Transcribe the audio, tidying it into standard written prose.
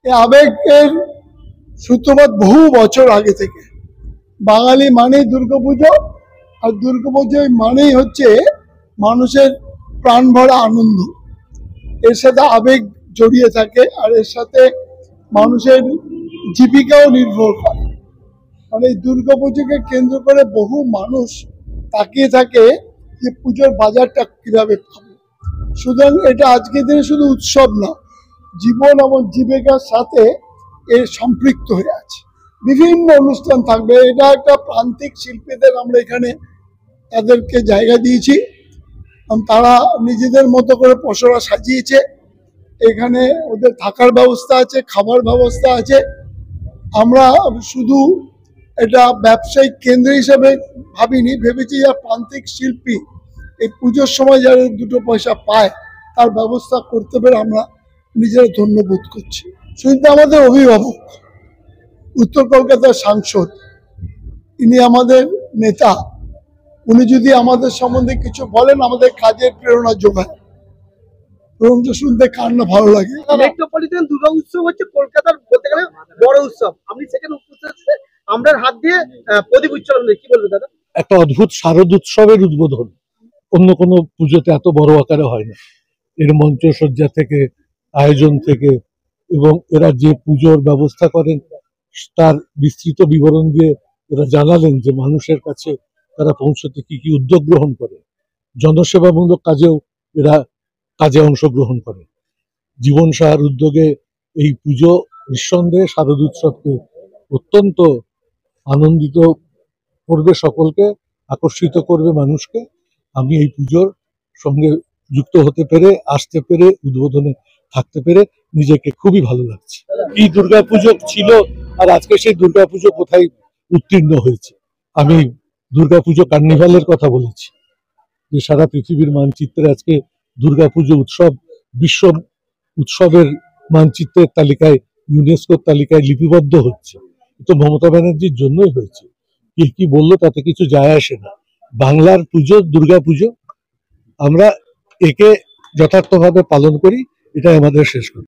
এই আবেগের সূত্রপাত বহু বছর আগে থেকে। বাঙালি মানেই দুর্গাপুজো, আর দুর্গাপুজো মানেই হচ্ছে মানুষের প্রাণ ভরা আনন্দ। এর সাথে আবেগ জড়িয়ে থাকে, আর এর সাথে মানুষের জীবিকাও নির্ভর করে। মানে এই দুর্গাপুজোকে কেন্দ্র করে বহু মানুষ তাকিয়ে থাকে যে পুজোর বাজারটা কিভাবে পাবো। সুতরাং এটা আজকের দিনে শুধু উৎসব না, জীবন এবং জীবিকার সাথে এর সম্পৃক্ত হয়ে আছে। বিভিন্ন অনুষ্ঠান থাকবে। এটা একটা প্রান্তিক শিল্পীদের আমরা এখানে তাদেরকে জায়গা দিয়েছি, তারা নিজেদের মতো করে পসরা সাজিয়েছে। এখানে ওদের থাকার ব্যবস্থা আছে, খাবার ব্যবস্থা আছে। আমরা শুধু এটা ব্যবসায়িক কেন্দ্র হিসেবে ভাবিনি, ভেবেছি যারা প্রান্তিক শিল্পী এই পুজোর সময় যারা দুটো পয়সা পায় তার ব্যবস্থা করতে পেরে আমরা নিজেরা ধন্যবোধ করছি। শুধু আমাদের অভিভাবক, উত্তর কলকাতার সাংসদ, ইনি আমাদের নেতা, উনি যদি আমাদের সম্বন্ধে কিছু বলেন আমাদের কাজের প্রেরণা যোগায়। শুনতে কার না ভালো লাগে। মেট্রোপলিটন দুর্গা উৎসব হচ্ছে কলকাতার বলতে গেলে বড় উৎসব। আপনি সেখানে উপস্থিত আছেন, আমরা হাত দিয়ে প্রদীপ উজ্জ্বলন, কি বলবো দাদা? একটা অদ্ভুত শারদ উৎসবের উদ্বোধন অন্য কোনো পুজোতে এত বড় আকারে হয় না। এর মঞ্চসজ্জা থেকে, আয়োজন থেকে, এবং এরা যে পুজোর ব্যবস্থা করেন তার বিস্তৃত বিবরণ দিয়ে এরা জানালেন যে মানুষের কাছে তারা পৌঁছতে কি কি উদ্যোগ গ্রহণ করে। জনসেবামূলক কাজেও এরা কাজে অংশগ্রহণ করে। জীবন সাহার উদ্যোগে এই পুজো নিঃসন্দেহে শারদ উৎসবকে অত্যন্ত আনন্দিত করবে, সকলকে আকর্ষিত করবে মানুষকে। আমি এই পুজোর সঙ্গে যুক্ত হতে পেরে, আসতে পেরে, উদ্বোধনে থাকতে পেরে নিজেকে খুবই ভালো লাগছে। কি দুর্গাপুজো ছিল আর আজকে সেই দুর্গাপুজো কোথায় উত্তীর্ণ হয়েছে। আমি দুর্গাপুজো কার্নিভালের কথা বলেছি, যে সারা পৃথিবীর মানচিত্রে আজকে দুর্গাপুজো উৎসব বিশ্ব উৎসবের মানচিত্রের তালিকায়, ইউনেস্কোর তালিকায় লিপিবদ্ধ হচ্ছে। তো মমতা ব্যানার্জির জন্যই হয়েছে। কে কি বললো তাতে কিছু যায় আসে না। বাংলার পুজো দুর্গাপুজো, আমরা একে যথার্থভাবে পালন করি, এটাই আমাদের শেষ কথা।